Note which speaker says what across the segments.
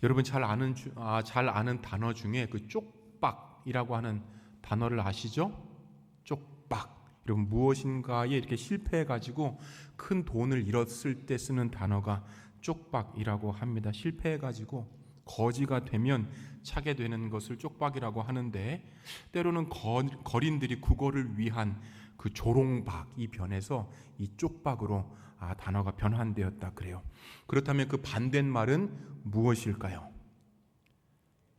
Speaker 1: 여러분 잘 아는 단어 중에 그 쪽박이라고 하는 단어를 아시죠? 쪽박. 여러분 무엇인가에 이렇게 실패해가지고 큰 돈을 잃었을 때 쓰는 단어가 쪽박이라고 합니다. 실패해가지고 거지가 되면 차게 되는 것을 쪽박이라고 하는데, 때로는 거린들이 국어를 위한 그 조롱박이 변해서 이 쪽박으로 단어가 변환되었다 그래요. 그렇다면 그 반대말은 무엇일까요?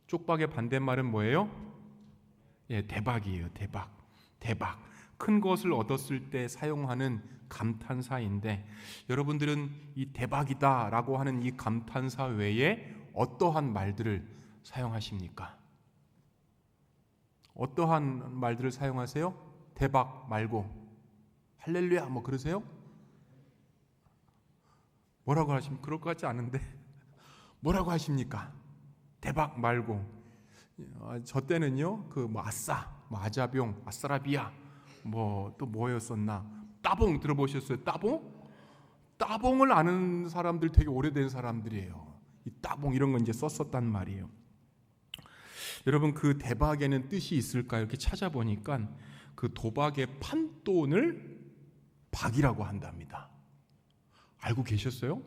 Speaker 1: 쪽박의 반대말은 뭐예요? 대박이에요. 대박. 큰 것을 얻었을 때 사용하는 감탄사인데, 여러분들은 이 대박이다라고 하는 이 감탄사 외에 어떠한 말들을 사용하십니까? 어떠한 말들을 사용하세요? 대박 말고 할렐루야 뭐 그러세요? 뭐라고 하십니까? 그럴 것 같지 않은데 뭐라고 하십니까? 대박 말고. 저 때는요 그 뭐 아싸, 뭐 아자병, 아싸라비아, 뭐 또 뭐였었나, 따봉 들어보셨어요? 따봉을 아는 사람들 되게 오래된 사람들이에요. 이 따봉 이런 거 이제 썼었단 말이에요. 여러분 그 대박에는 뜻이 있을까요? 이렇게 찾아보니까 그 도박의 판돈을 박이라고 한답니다. 알고 계셨어요?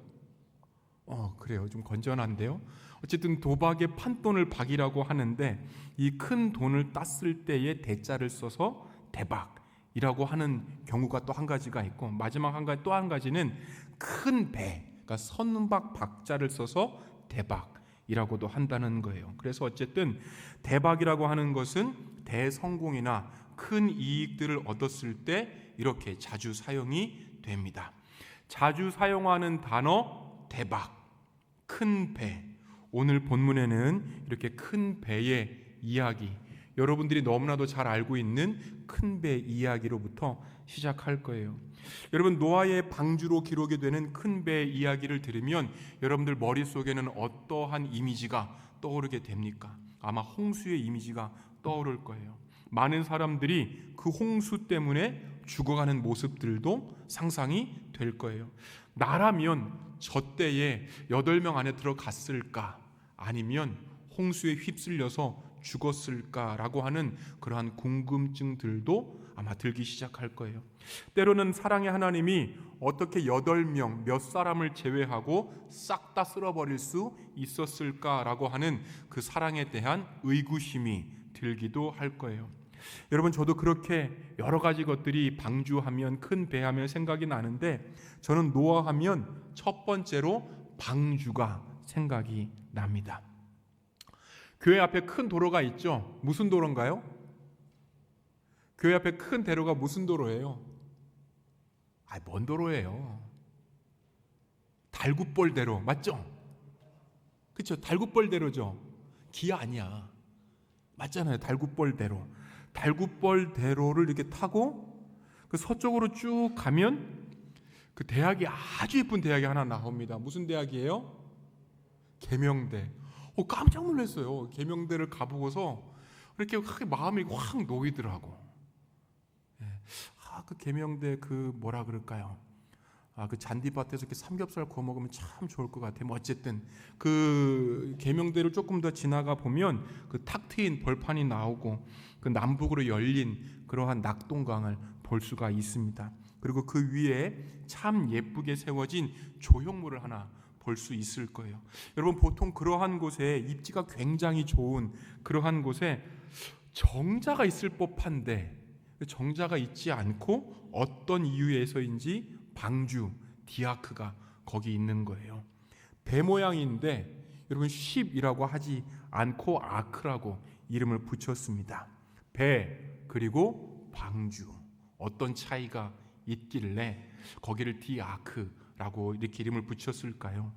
Speaker 1: 그래요. 좀 건전한데요. 어쨌든 도박의 판돈을 박이라고 하는데, 이 큰 돈을 땄을 때의 대자를 써서 대박이라고 하는 경우가 또 한 가지가 있고, 마지막 또 한 가지는 큰 배, 그러니까 선박 박자를 써서 대박이라고도 한다는 거예요. 그래서 어쨌든 대박이라고 하는 것은 대성공이나 큰 이익들을 얻었을 때 이렇게 자주 사용이 됩니다. 자주 사용하는 단어 대박, 큰 배. 오늘 본문에는 이렇게 큰 배의 이야기, 여러분들이 너무나도 잘 알고 있는 큰 배 이야기로부터 시작할 거예요. 여러분 노아의 방주로 기록이 되는 큰 배 이야기를 들으면 여러분들 머릿속에는 어떠한 이미지가 떠오르게 됩니까? 아마 홍수의 이미지가 떠오를 거예요. 많은 사람들이 그 홍수 때문에 죽어가는 모습들도 상상이 될 거예요. 나라면 저 때에 8명 안에 들어갔을까, 아니면 홍수에 휩쓸려서 죽었을까라고 하는 그러한 궁금증들도 아마 들기 시작할 거예요. 때로는 사랑의 하나님이 어떻게 8명 몇 사람을 제외하고 싹 다 쓸어버릴 수 있었을까라고 하는 그 사랑에 대한 의구심이 들기도 할 거예요. 여러분 저도 그렇게 여러 가지 것들이 방주하면, 큰 배하면 생각이 나는데, 저는 노아하면 첫 번째로 방주가 생각이 납니다. 교회 앞에 큰 도로가 있죠. 무슨 도로인가요? 교회 앞에 큰 대로가 무슨 도로예요? 뭔 도로예요? 달굿벌대로 맞죠? 그렇죠? 달굿벌대로죠. 기아 아니야. 맞잖아요. 달굿벌대로. 달굿벌대로를 이렇게 타고 그 서쪽으로 쭉 가면 그 대학이, 아주 예쁜 대학이 하나 나옵니다. 무슨 대학이에요? 계명대. 깜짝 놀랐어요. 계명대를 가보고서 이렇게 마음이 확 놓이더라고. 그 계명대 그 뭐라 그럴까요? 그 잔디밭에서 이렇게 삼겹살 구워 먹으면 참 좋을 것 같아요. 어쨌든 그 계명대를 조금 더 지나가 보면 그 탁 트인 벌판이 나오고, 그 남북으로 열린 그러한 낙동강을 볼 수가 있습니다. 그리고 그 위에 참 예쁘게 세워진 조형물을 하나 볼 수 있을 거예요. 여러분 보통 그러한 곳에, 입지가 굉장히 좋은 그러한 곳에 정자가 있을 법한데 정자가 있지 않고 어떤 이유에서인지 방주, 디아크가 거기 있는 거예요. 배 모양인데 여러분 쉽이라고 하지 않고 아크라고 이름을 붙였습니다. 배 그리고 방주, 어떤 차이가 있길래 거기를 디아크라고 이렇게 이름을 붙였을까요?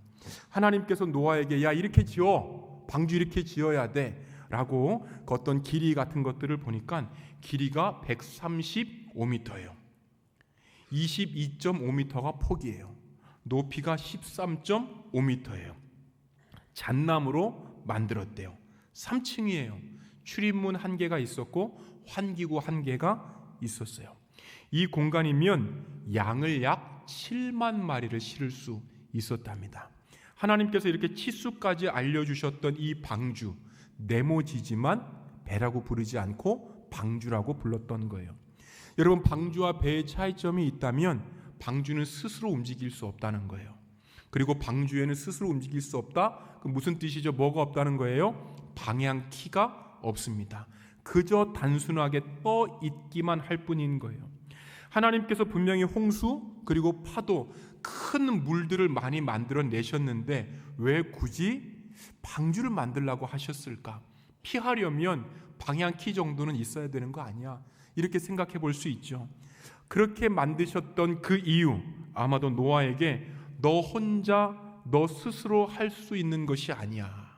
Speaker 1: 하나님께서 노아에게 야 이렇게 지어, 방주 이렇게 지어야 돼 라고 그 어떤 길이 같은 것들을 보니까 길이가 135m예요. 22.5m가 폭이에요. 높이가 13.5m예요. 잣나무로 만들었대요. 3층이에요. 출입문 1개가 있었고 환기구 1개가 있었어요. 이 공간이면 양을 약 7만 마리를 실을 수 있었답니다. 하나님께서 이렇게 치수까지 알려주셨던 이 방주, 네모지지만 배라고 부르지 않고 방주라고 불렀던 거예요. 여러분, 방주와 배의 차이점이 있다면 방주는 스스로 움직일 수 없다는 거예요. 그리고 방주에는 스스로 움직일 수 없다? 그 무슨 뜻이죠? 뭐가 없다는 거예요? 방향키가 없습니다. 그저 단순하게 떠 있기만 할 뿐인 거예요. 하나님께서 분명히 홍수 그리고 파도, 큰 물들을 많이 만들어내셨는데 왜 굳이 방주를 만들라고 하셨을까? 피하려면 방향키 정도는 있어야 되는 거 아니야? 이렇게 생각해 볼 수 있죠. 그렇게 만드셨던 그 이유, 아마도 노아에게 너 혼자 너 스스로 할 수 있는 것이 아니야,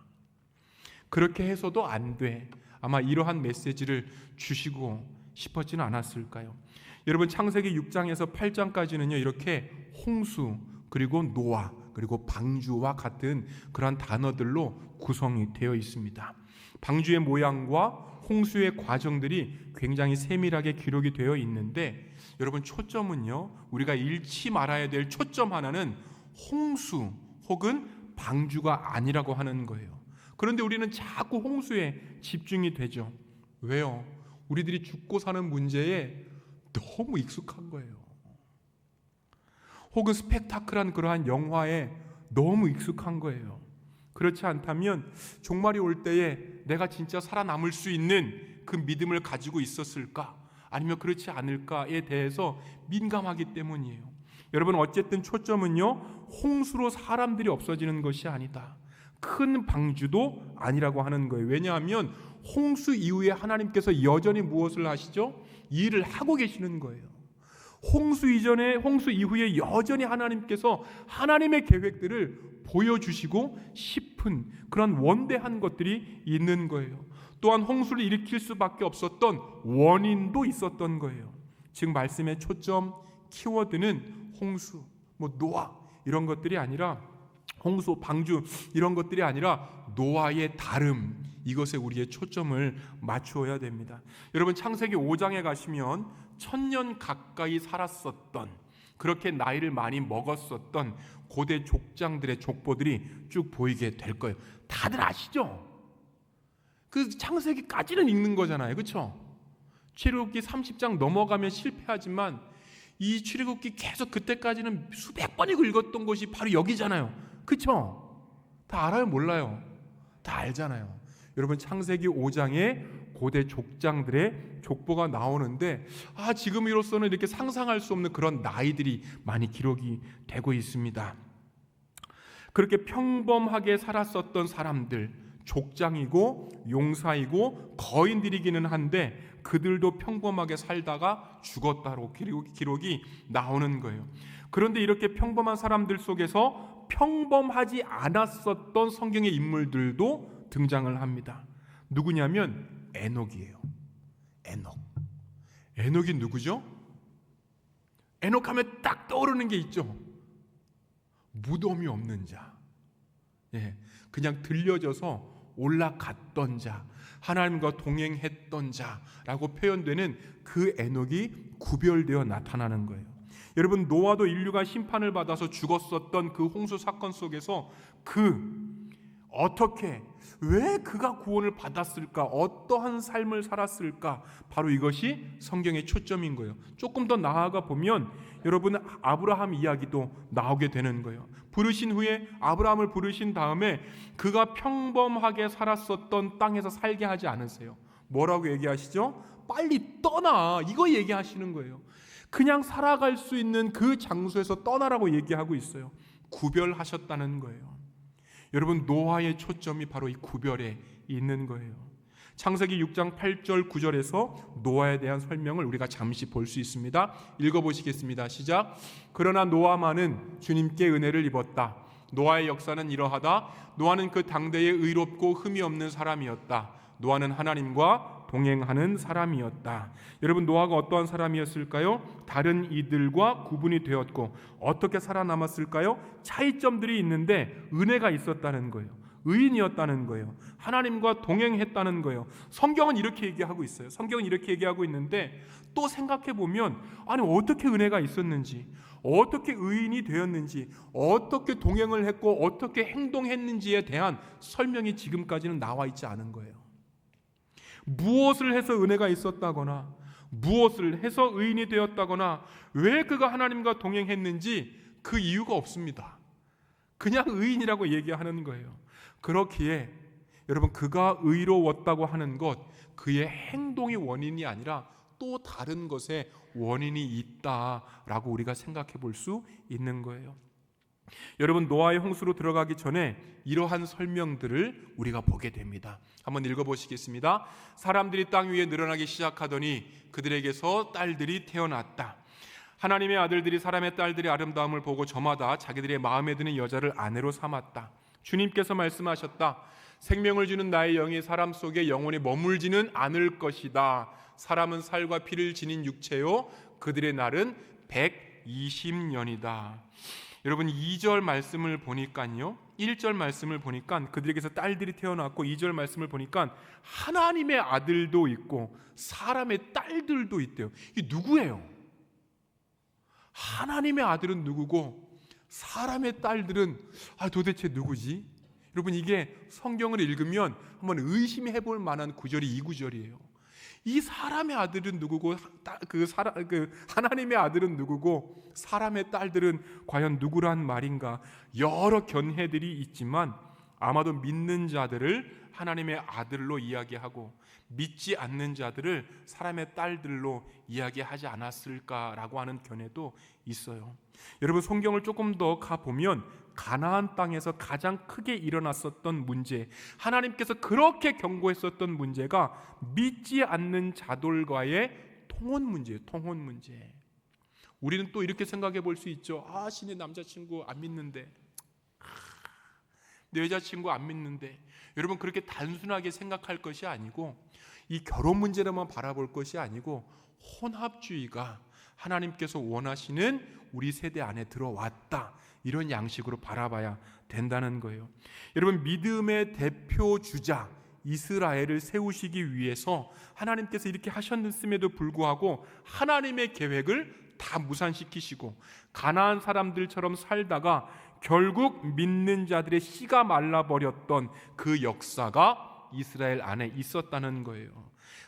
Speaker 1: 그렇게 해서도 안 돼, 아마 이러한 메시지를 주시고 싶었지는 않았을까요? 여러분, 창세기 6장에서 8장까지는요 이렇게 홍수 그리고 노아 그리고 방주와 같은 그러한 단어들로 구성이 되어 있습니다. 방주의 모양과 홍수의 과정들이 굉장히 세밀하게 기록이 되어 있는데, 여러분, 초점은요, 우리가 잃지 말아야 될 초점 하나는 홍수 혹은 방주가 아니라고 하는 거예요. 그런데 우리는 자꾸 홍수에 집중이 되죠. 왜요? 우리들이 죽고 사는 문제에 너무 익숙한 거예요. 혹은 스펙타클한 그러한 영화에 너무 익숙한 거예요. 그렇지 않다면 종말이 올 때에 내가 진짜 살아남을 수 있는 그 믿음을 가지고 있었을까? 아니면 그렇지 않을까에 대해서 민감하기 때문이에요. 여러분, 어쨌든 초점은요, 홍수로 사람들이 없어지는 것이 아니다, 큰 방주도 아니라고 하는 거예요. 왜냐하면 홍수 이후에 하나님께서 여전히 무엇을 하시죠? 일을 하고 계시는 거예요. 홍수 이전에, 홍수 이후에 여전히 하나님께서 하나님의 계획들을 보여주시고 싶은 그런 원대한 것들이 있는 거예요. 또한 홍수를 일으킬 수밖에 없었던 원인도 있었던 거예요. 즉 말씀의 초점, 키워드는 홍수, 노아 이런 것들이 아니라, 홍수, 방주 이런 것들이 아니라 노아의 다름, 이것에 우리의 초점을 맞추어야 됩니다. 여러분, 창세기 5장에 가시면 1000년 가까이 살았었던, 그렇게 나이를 많이 먹었었던 고대 족장들의 족보들이 쭉 보이게 될 거예요. 다들 아시죠? 그 창세기까지는 읽는 거잖아요, 그렇죠? 출애굽기 30장 넘어가면 실패하지만 이 출애굽기 계속 그때까지는 수백 번 읽었던 것이 바로 여기잖아요, 그렇죠? 다 알아요, 몰라요? 다 알잖아요. 여러분, 창세기 5장에 고대 족장들의 족보가 나오는데, 지금으로서는 이렇게 상상할 수 없는 그런 나이들이 많이 기록이 되고 있습니다. 그렇게 평범하게 살았었던 사람들, 족장이고 용사이고 거인들이기는 한데 그들도 평범하게 살다가 죽었다고 기록이 나오는 거예요. 그런데 이렇게 평범한 사람들 속에서 평범하지 않았었던 성경의 인물들도 등장을 합니다. 누구냐면 에녹이에요. 에녹이 누구죠? 에녹 하면 딱 떠오르는 게 있죠. 무덤이 없는 자, 그냥 들려져서 올라갔던 자, 하나님과 동행했던 자라고 표현되는 그 에녹이 구별되어 나타나는 거예요. 여러분, 노아도 인류가 심판을 받아서 죽었었던 그 홍수 사건 속에서 어떻게, 왜 그가 구원을 받았을까? 어떠한 삶을 살았을까? 바로 이것이 성경의 초점인 거예요. 조금 더 나아가 보면 여러분, 아브라함 이야기도 나오게 되는 거예요. 부르신 후에, 아브라함을 부르신 다음에 그가 평범하게 살았었던 땅에서 살게 하지 않으세요. 뭐라고 얘기하시죠? 빨리 떠나, 이거 얘기하시는 거예요. 그냥 살아갈 수 있는 그 장소에서 떠나라고 얘기하고 있어요. 구별하셨다는 거예요. 여러분, 노아의 초점이 바로 이 구별에 있는 거예요. 창세기 6장 8절 9절에서 노아에 대한 설명을 우리가 잠시 볼 수 있습니다. 읽어보시겠습니다. 시작. 그러나 노아만은 주님께 은혜를 입었다. 노아의 역사는 이러하다. 노아는 그 당대에 의롭고 흠이 없는 사람이었다. 노아는 하나님과 동행하는 사람이었다. 여러분, 노아가 어떠한 사람이었을까요? 다른 이들과 구분이 되었고 어떻게 살아남았을까요? 차이점들이 있는데 은혜가 있었다는 거예요. 의인이었다는 거예요. 하나님과 동행했다는 거예요. 성경은 이렇게 얘기하고 있어요. 성경은 이렇게 얘기하고 있는데 또 생각해 보면 아니 어떻게 은혜가 있었는지, 어떻게 의인이 되었는지, 어떻게 동행을 했고 어떻게 행동했는지에 대한 설명이 지금까지는 나와 있지 않은 거예요. 무엇을 해서 은혜가 있었다거나 무엇을 해서 의인이 되었다거나 왜 그가 하나님과 동행했는지 그 이유가 없습니다. 그냥 의인이라고 얘기하는 거예요. 그렇기에 여러분 그가 의로웠다고 하는 것, 그의 행동이 원인이 아니라 또 다른 것에 원인이 있다라고 우리가 생각해 볼 수 있는 거예요. 여러분 노아의 홍수로 들어가기 전에 이러한 설명들을 우리가 보게 됩니다. 한번 읽어보시겠습니다. 사람들이 땅 위에 늘어나기 시작하더니 그들에게서 딸들이 태어났다. 하나님의 아들들이 사람의 딸들의 아름다움을 보고 저마다 자기들의 마음에 드는 여자를 아내로 삼았다. 주님께서 말씀하셨다. 생명을 주는 나의 영이 사람 속에 영원히 머물지는 않을 것이다. 사람은 살과 피를 지닌 육체요 그들의 날은 120년이다. 여러분 2절 말씀을 보니까요, 1절 말씀을 보니까 그들에게서 딸들이 태어났고 2절 말씀을 보니까 하나님의 아들도 있고 사람의 딸들도 있대요. 이게 누구예요? 하나님의 아들은 누구고 사람의 딸들은 도대체 누구지? 여러분 이게 성경을 읽으면 한번 의심해 볼 만한 구절이 이 구절이에요. 이 사람의 아들은 누구고 하나님의 아들은 누구고 사람의 딸들은 과연 누구란 말인가? 여러 견해들이 있지만 아마도 믿는 자들을 하나님의 아들로 이야기하고 믿지 않는 자들을 사람의 딸들로 이야기하지 않았을까라고 하는 견해도 있어요. 여러분 성경을 조금 더 가보면 가나안 땅에서 가장 크게 일어났었던 문제, 하나님께서 그렇게 경고했었던 문제가 믿지 않는 자들과의 통혼 문제예요. 통혼 문제. 우리는 또 이렇게 생각해 볼 수 있죠. 신의 남자친구 안 믿는데, 내 여자친구 안 믿는데. 여러분 그렇게 단순하게 생각할 것이 아니고 이 결혼 문제로만 바라볼 것이 아니고 혼합주의가 하나님께서 원하시는 우리 세대 안에 들어왔다, 이런 양식으로 바라봐야 된다는 거예요. 여러분 믿음의 대표 주자 이스라엘을 세우시기 위해서 하나님께서 이렇게 하셨음에도 불구하고 하나님의 계획을 다 무산시키시고 가나안 사람들처럼 살다가 결국 믿는 자들의 씨가 말라버렸던 그 역사가 이스라엘 안에 있었다는 거예요.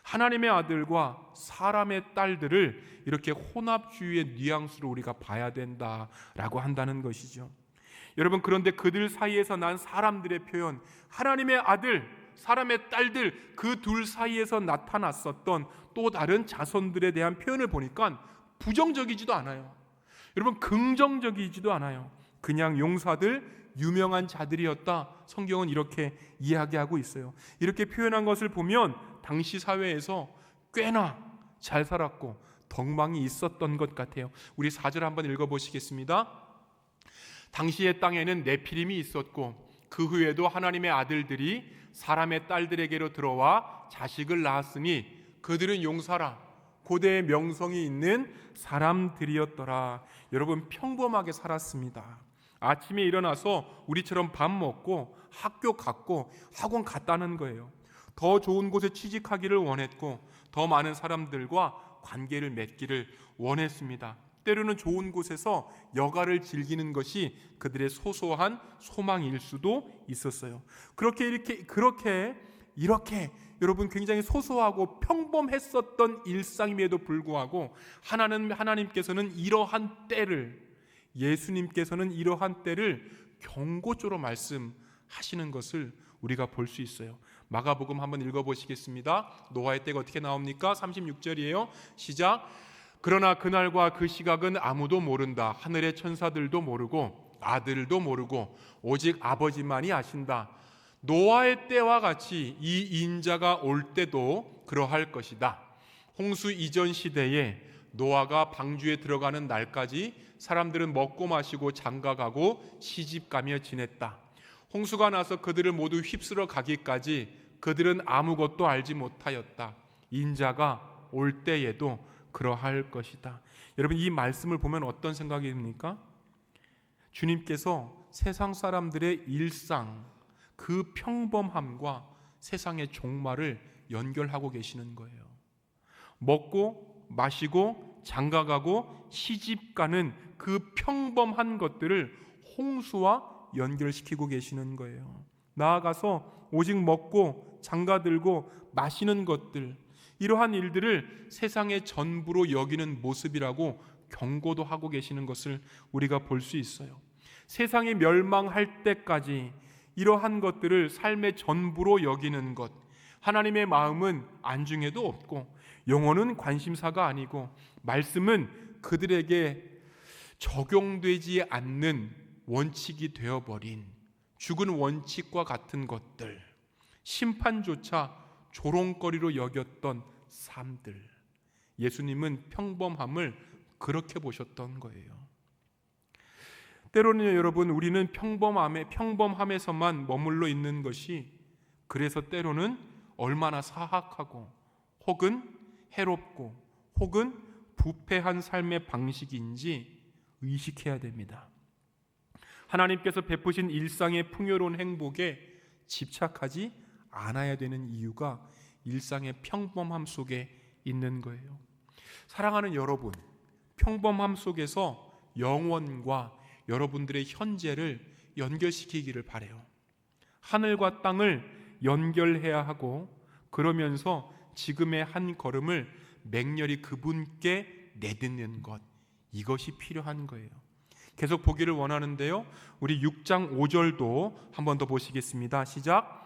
Speaker 1: 하나님의 아들과 사람의 딸들을 이렇게 혼합주의의 뉘앙스로 우리가 봐야 된다라고 한다는 것이죠. 여러분 그런데 그들 사이에서 난 사람들의 표현, 하나님의 아들, 사람의 딸들, 그 둘 사이에서 나타났었던 또 다른 자손들에 대한 표현을 보니까 부정적이지도 않아요. 여러분 긍정적이지도 않아요. 그냥 용사들, 유명한 자들이었다. 성경은 이렇게 이야기하고 있어요. 이렇게 표현한 것을 보면 당시 사회에서 꽤나 잘 살았고 덕망이 있었던 것 같아요. 우리 4절 한번 읽어보시겠습니다. 당시의 땅에는 네피림이 있었고 그 후에도 하나님의 아들들이 사람의 딸들에게로 들어와 자식을 낳았으니 그들은 용사라, 고대의 명성이 있는 사람들이었더라. 여러분 평범하게 살았습니다. 아침에 일어나서 우리처럼 밥 먹고 학교 갔고 학원 갔다는 거예요. 더 좋은 곳에 취직하기를 원했고 더 많은 사람들과 관계를 맺기를 원했습니다. 때로는 좋은 곳에서 여가를 즐기는 것이 그들의 소소한 소망일 수도 있었어요. 그렇게 여러분 굉장히 소소하고 평범했었던 일상임에도 불구하고 하나님께서는 이러한 때를, 예수님께서는 이러한 때를 경고조로 말씀하시는 것을 우리가 볼 수 있어요. 마가복음 한번 읽어보시겠습니다. 노아의 때가 어떻게 나옵니까? 36절이에요. 시작. 그러나 그날과 그 시각은 아무도 모른다. 하늘의 천사들도 모르고 아들도 모르고 오직 아버지만이 아신다. 노아의 때와 같이 이 인자가 올 때도 그러할 것이다. 홍수 이전 시대에 노아가 방주에 들어가는 날까지 사람들은 먹고 마시고 장가가고 시집가며 지냈다. 홍수가 나서 그들을 모두 휩쓸어 가기까지 그들은 아무것도 알지 못하였다. 인자가 올 때에도 그러할 것이다. 여러분 이 말씀을 보면 어떤 생각이 듭니까? 주님께서 세상 사람들의 일상, 그 평범함과 세상의 종말을 연결하고 계시는 거예요. 먹고 마시고 장가가고 시집가는 그 평범한 것들을 홍수와 연결시키고 계시는 거예요. 나아가서 오직 먹고 장가들고 마시는 것들, 이러한 일들을 세상의 전부로 여기는 모습이라고 경고도 하고 계시는 것을 우리가 볼 수 있어요. 세상이 멸망할 때까지 이러한 것들을 삶의 전부로 여기는 것, 하나님의 마음은 안중에도 없고 영혼은 관심사가 아니고 말씀은 그들에게 적용되지 않는 원칙이 되어버린 죽은 원칙과 같은 것들, 심판조차 조롱거리로 여겼던 삶들, 예수님은 평범함을 그렇게 보셨던 거예요. 때로는 여러분, 우리는 평범함에서만 머물러 있는 것이, 그래서 때로는 얼마나 사악하고 혹은 해롭고 혹은 부패한 삶의 방식인지 의식해야 됩니다. 하나님께서 베푸신 일상의 풍요로운 행복에 집착하지 않아야 되는 이유가 일상의 평범함 속에 있는 거예요. 사랑하는 여러분, 평범함 속에서 영원과 여러분들의 현재를 연결시키기를 바라요. 하늘과 땅을 연결해야 하고, 그러면서 지금의 한 걸음을 맹렬히 그분께 내딛는 것, 이것이 필요한 거예요. 계속 보기를 원하는데요, 우리 6장 5절도 한 번 더 보시겠습니다. 시작.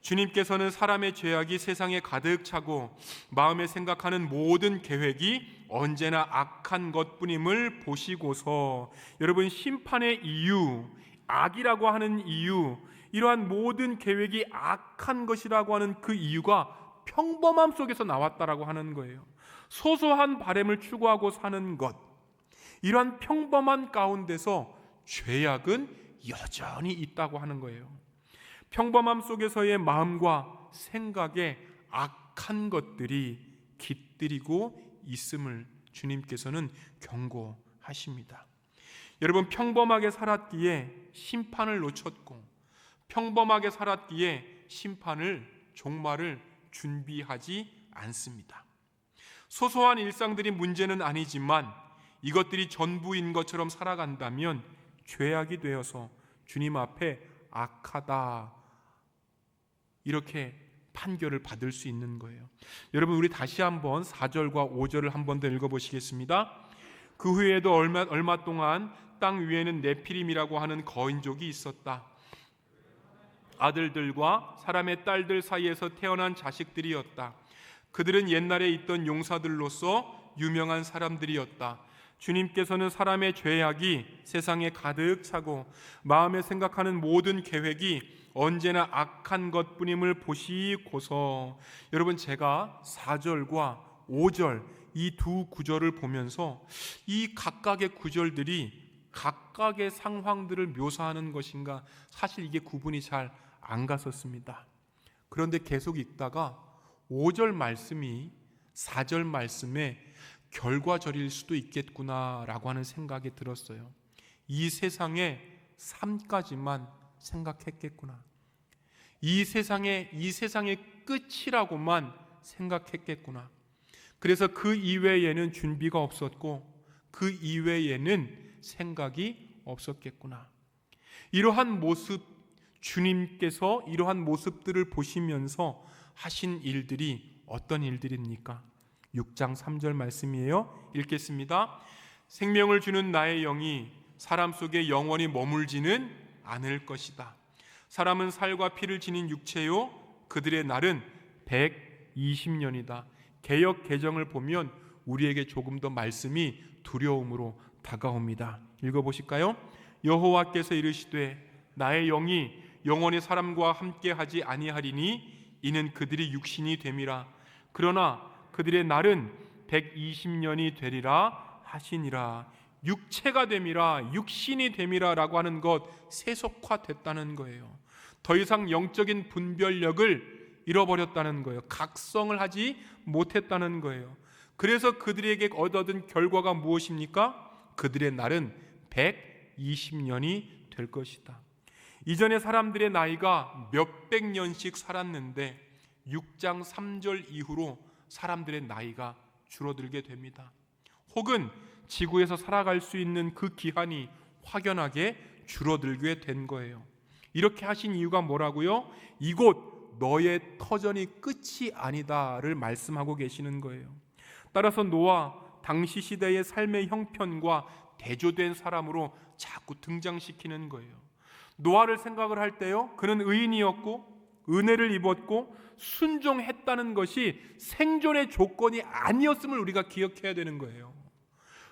Speaker 1: 주님께서는 사람의 죄악이 세상에 가득 차고 마음에 생각하는 모든 계획이 언제나 악한 것뿐임을 보시고서, 여러분, 심판의 이유, 악이라고 하는 이유, 이러한 모든 계획이 악한 것이라고 하는 그 이유가 평범함 속에서 나왔다라고 하는 거예요. 소소한 바램을 추구하고 사는 것, 이러한 평범한 가운데서 죄악은 여전히 있다고 하는 거예요. 평범함 속에서의 마음과 생각에 악한 것들이 깃들이고 있음을 주님께서는 경고하십니다. 여러분, 평범하게 살았기에 심판을 놓쳤고, 평범하게 살았기에 종말을 준비하지 않습니다. 소소한 일상들이 문제는 아니지만 이것들이 전부인 것처럼 살아간다면 죄악이 되어서 주님 앞에 악하다, 이렇게 판결을 받을 수 있는 거예요. 여러분, 우리 다시 한번 4절과 5절을 한 번 더 읽어보시겠습니다. 그 후에도 얼마 동안 땅 위에는 네피림이라고 하는 거인족이 있었다. 아들들과 사람의 딸들 사이에서 태어난 자식들이었다. 그들은 옛날에 있던 용사들로서 유명한 사람들이었다. 주님께서는 사람의 죄악이 세상에 가득 차고 마음에 생각하는 모든 계획이 언제나 악한 것뿐임을 보시고서, 여러분, 제가 4절과 5절 이 두 구절을 보면서 이 각각의 구절들이 각각의 상황들을 묘사하는 것인가, 사실 이게 구분이 잘 안 갔었습니다. 그런데 계속 읽다가 5절 말씀이 4절 말씀의 결과절일 수도 있겠구나라고 하는 생각이 들었어요. 이 세상의 삶까지만 생각했겠구나. 이 세상의 끝이라고만 생각했겠구나. 그래서 그 이외에는 준비가 없었고 그 이외에는 생각이 없었겠구나. 이러한 모습, 주님께서 이러한 모습들을 보시면서 하신 일들이 어떤 일들입니까? 6장 3절 말씀이에요. 읽겠습니다. 생명을 주는 나의 영이 사람 속에 영원히 머물지는 않을 것이다. 사람은 살과 피를 지닌 육체요, 그들의 날은 120년이다. 개역 개정을 보면 우리에게 조금 더 말씀이 두려움으로 다가옵니다. 읽어보실까요? 여호와께서 이르시되 나의 영이 영원히 사람과 함께하지 아니하리니 이는 그들이 육신이 됨이라. 그러나 그들의 날은 120년이 되리라 하시니라. 육체가 됨이라, 육신이 됨이라 라고 하는 것, 세속화됐다는 거예요. 더 이상 영적인 분별력을 잃어버렸다는 거예요. 각성을 하지 못했다는 거예요. 그래서 그들에게 얻어든 결과가 무엇입니까? 그들의 날은 120년이 될 것이다. 이전에 사람들의 나이가 몇백 년씩 살았는데 6장 3절 이후로 사람들의 나이가 줄어들게 됩니다. 혹은 지구에서 살아갈 수 있는 그 기한이 확연하게 줄어들게 된 거예요. 이렇게 하신 이유가 뭐라고요? 이곳 너의 터전이 끝이 아니다를 말씀하고 계시는 거예요. 따라서 노아 당시 시대의 삶의 형편과 대조된 사람으로 자꾸 등장시키는 거예요. 노아를 생각을 할 때요, 그는 의인이었고 은혜를 입었고 순종했다는 것이 생존의 조건이 아니었음을 우리가 기억해야 되는 거예요.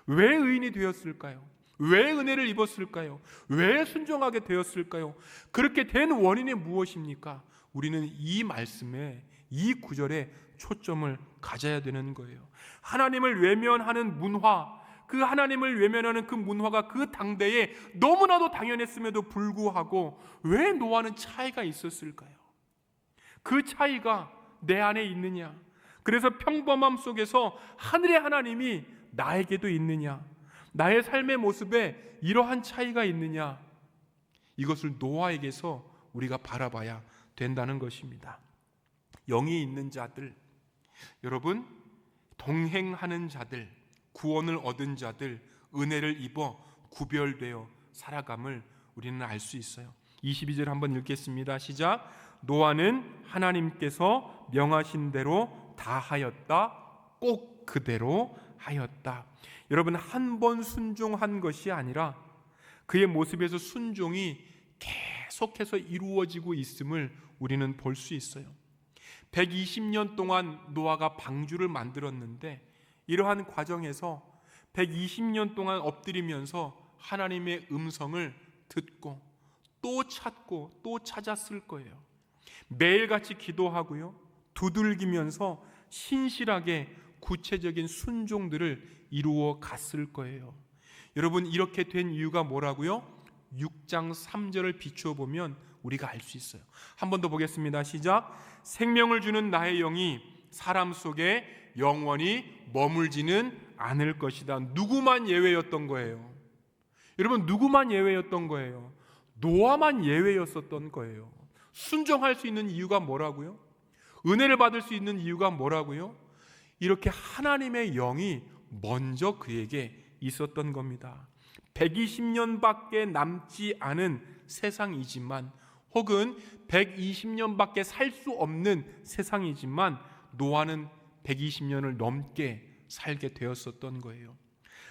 Speaker 1: 왜 의인이 되었을까요? 왜 은혜를 입었을까요? 왜 순종하게 되었을까요? 그렇게 된 원인이 무엇입니까? 우리는 이 말씀에, 이 구절에 초점을 가져야 되는 거예요. 하나님을 외면하는 문화, 그 하나님을 외면하는 그 문화가 그 당대에 너무나도 당연했음에도 불구하고 왜 노아는 차이가 있었을까요? 그 차이가 내 안에 있느냐? 그래서 평범함 속에서 하늘의 하나님이 나에게도 있느냐? 나의 삶의 모습에 이러한 차이가 있느냐? 이것을 노아에게서 우리가 바라봐야 된다는 것입니다. 영이 있는 자들, 여러분, 동행하는 자들, 구원을 얻은 자들, 은혜를 입어 구별되어 살아감을 우리는 알 수 있어요. 22절 한번 읽겠습니다. 시작. 노아는 하나님께서 명하신 대로 다 하였다. 꼭 그대로 하였다. 여러분, 한 번 순종한 것이 아니라 그의 모습에서 순종이 계속해서 이루어지고 있음을 우리는 볼 수 있어요. 120년 동안 노아가 방주를 만들었는데 이러한 과정에서 120년 동안 엎드리면서 하나님의 음성을 듣고 또 찾고 또 찾았을 거예요. 매일같이 기도하고요, 두들기면서 신실하게 구체적인 순종들을 이루어 갔을 거예요. 여러분, 이렇게 된 이유가 뭐라고요? 6장 3절을 비추어 보면 우리가 알 수 있어요. 한 번 더 보겠습니다. 시작. 생명을 주는 나의 영이 사람 속에 영원히 머물지는 않을 것이다. 누구만 예외였던 거예요? 여러분, 누구만 예외였던 거예요? 노아만 예외였었던 거예요. 순종할 수 있는 이유가 뭐라고요? 은혜를 받을 수 있는 이유가 뭐라고요? 이렇게 하나님의 영이 먼저 그에게 있었던 겁니다. 120년밖에 남지 않은 세상이지만, 혹은 120년밖에 살 수 없는 세상이지만 노아는 120년을 넘게 살게 되었었던 거예요.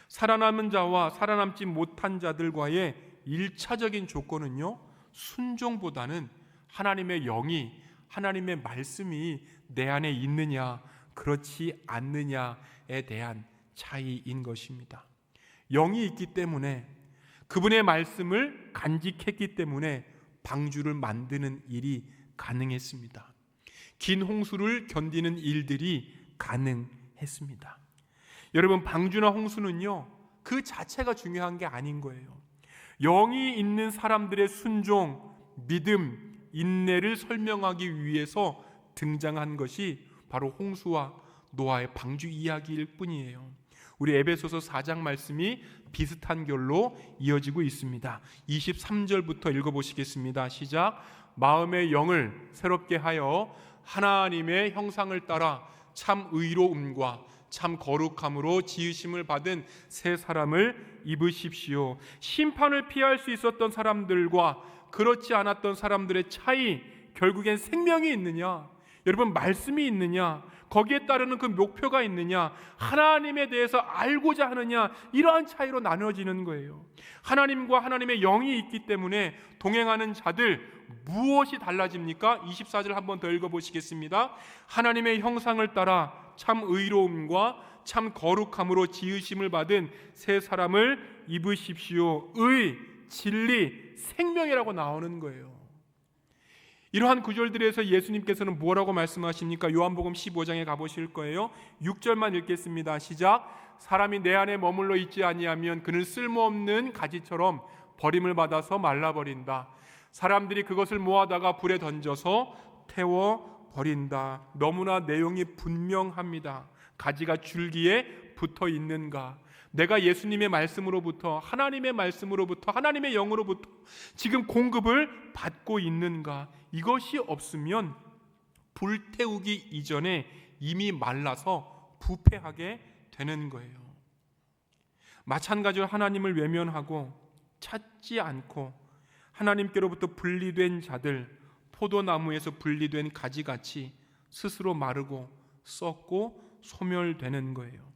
Speaker 1: 살아남은 자와 살아남지 못한 자들과의 1차적인 조건은요, 순종보다는 하나님의 영이, 하나님의 말씀이 내 안에 있느냐 그렇지 않느냐에 대한 차이인 것입니다. 영이 있기 때문에, 그분의 말씀을 간직했기 때문에 방주를 만드는 일이 가능했습니다. 긴 홍수를 견디는 일들이 가능했습니다. 여러분, 방주나 홍수는요, 그 자체가 중요한 게 아닌 거예요. 영이 있는 사람들의 순종, 믿음, 인내를 설명하기 위해서 등장한 것이 바로 홍수와 노아의 방주 이야기일 뿐이에요. 우리 에베소서 4장 말씀이 비슷한 결로 이어지고 있습니다. 23절부터 읽어보시겠습니다. 시작. 마음의 영을 새롭게 하여 하나님의 형상을 따라 참 의로움과 참 거룩함으로 지으심을 받은 새 사람을 입으십시오. 심판을 피할 수 있었던 사람들과 그렇지 않았던 사람들의 차이, 결국엔 생명이 있느냐, 여러분 말씀이 있느냐, 거기에 따르는 그 목표가 있느냐, 하나님에 대해서 알고자 하느냐, 이러한 차이로 나눠지는 거예요. 하나님과 하나님의 영이 있기 때문에 동행하는 자들, 무엇이 달라집니까? 24절 한번 더 읽어보시겠습니다. 하나님의 형상을 따라 참 의로움과 참 거룩함으로 지으심을 받은 새 사람을 입으십시오. 의, 진리, 생명이라고 나오는 거예요. 이러한 구절들에서 예수님께서는 뭐라고 말씀하십니까? 요한복음 15장에 가보실 거예요. 6절만 읽겠습니다. 시작. 사람이 내 안에 머물러 있지 아니하면 그는 쓸모없는 가지처럼 버림을 받아서 말라버린다. 사람들이 그것을 모아다가 불에 던져서 태워버린다. 너무나 내용이 분명합니다. 가지가 줄기에 붙어 있는가? 내가 예수님의 말씀으로부터, 하나님의 말씀으로부터, 하나님의 영으로부터 지금 공급을 받고 있는가? 이것이 없으면 불태우기 이전에 이미 말라서 부패하게 되는 거예요. 마찬가지로 하나님을 외면하고 찾지 않고 하나님께로부터 분리된 자들, 포도나무에서 분리된 가지같이 스스로 마르고 썩고 소멸되는 거예요.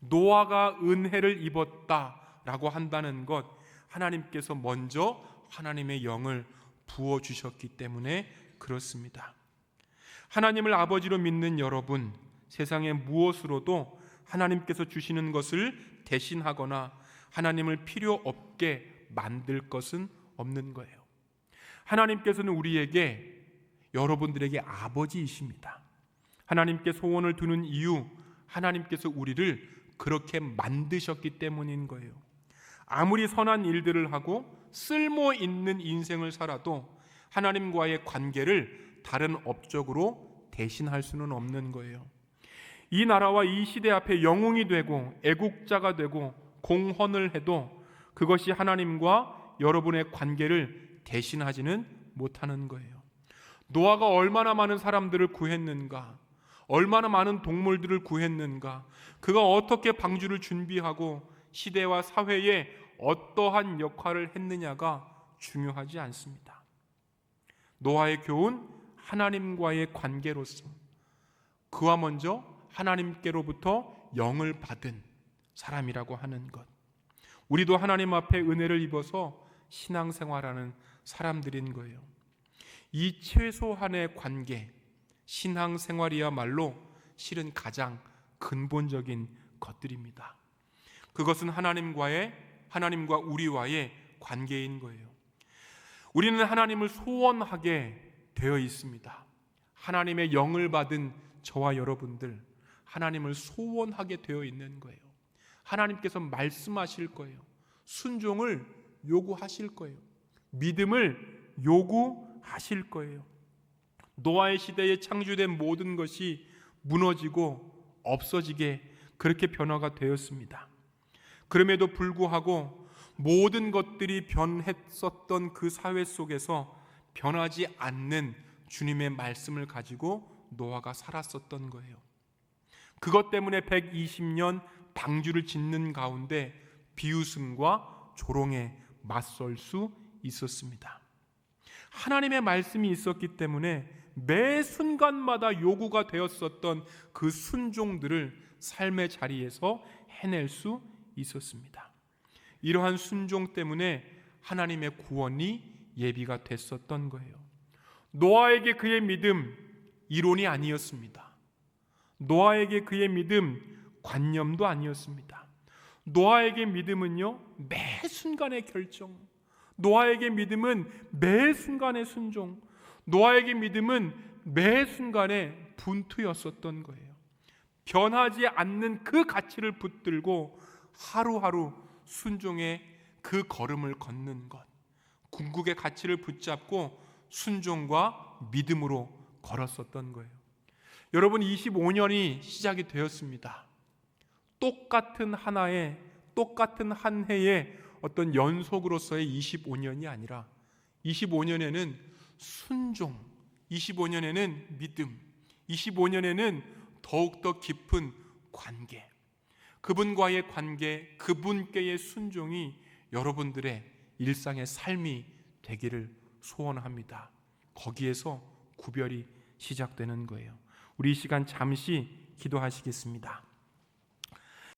Speaker 1: 노아가 은혜를 입었다라고 한다는 것, 하나님께서 먼저 하나님의 영을 부어주셨기 때문에 그렇습니다. 하나님을 아버지로 믿는 여러분, 세상의 무엇으로도 하나님께서 주시는 것을 대신하거나 하나님을 필요 없게 만들 것은 없는 거예요. 하나님께서는 우리에게, 여러분들에게 아버지이십니다. 하나님께 소원을 두는 이유, 하나님께서 우리를 그렇게 만드셨기 때문인 거예요. 아무리 선한 일들을 하고 쓸모 있는 인생을 살아도 하나님과의 관계를 다른 업적으로 대신할 수는 없는 거예요. 이 나라와 이 시대 앞에 영웅이 되고 애국자가 되고 공헌을 해도 그것이 하나님과 여러분의 관계를 대신하지는 못하는 거예요. 노아가 얼마나 많은 사람들을 구했는가, 얼마나 많은 동물들을 구했는가, 그가 어떻게 방주를 준비하고 시대와 사회에 어떠한 역할을 했느냐가 중요하지 않습니다. 노아의 교훈, 하나님과의 관계로서 그와 먼저 하나님께로부터 영을 받은 사람이라고 하는 것, 우리도 하나님 앞에 은혜를 입어서 신앙생활하는 사람들인 거예요. 이 최소한의 관계, 신앙생활이야말로 실은 가장 근본적인 것들입니다. 그것은 하나님과 우리와의 관계인 거예요. 우리는 하나님을 소원하게 되어 있습니다. 하나님의 영을 받은 저와 여러분들, 하나님을 소원하게 되어 있는 거예요. 하나님께서 말씀하실 거예요. 순종을 요구하실 거예요. 믿음을 요구하실 거예요. 노아의 시대에 창조된 모든 것이 무너지고 없어지게 그렇게 변화가 되었습니다. 그럼에도 불구하고 모든 것들이 변했었던 그 사회 속에서 변하지 않는 주님의 말씀을 가지고 노아가 살았었던 거예요. 그것 때문에 120년 방주를 짓는 가운데 비웃음과 조롱에 맞설 수 있었습니다. 하나님의 말씀이 있었기 때문에 매 순간마다 요구가 되었었던 그 순종들을 삶의 자리에서 해낼 수 있었습니다. 이러한 순종 때문에 하나님의 구원이 예비가 됐었던 거예요. 노아에게 그의 믿음 이론이 아니었습니다. 노아에게 그의 믿음 관념도 아니었습니다. 노아에게 믿음은요, 매 순간의 결정, 노아에게 믿음은 매 순간의 순종, 노아에게 믿음은 매 순간의 분투였었던 거예요. 변하지 않는 그 가치를 붙들고 하루하루 순종의 그 걸음을 걷는 것, 궁극의 가치를 붙잡고 순종과 믿음으로 걸었었던 거예요. 여러분, 25년이 시작이 되었습니다. 똑같은 한 해의 어떤 연속으로서의 25년이 아니라 25년에는 순종, 25년에는 믿음, 25년에는 더욱더 깊은 관계, 그분과의 관계, 그분께의 순종이 여러분들의 일상의 삶이 되기를 소원합니다. 거기에서 구별이 시작되는 거예요. 우리 이 시간 잠시 기도하시겠습니다.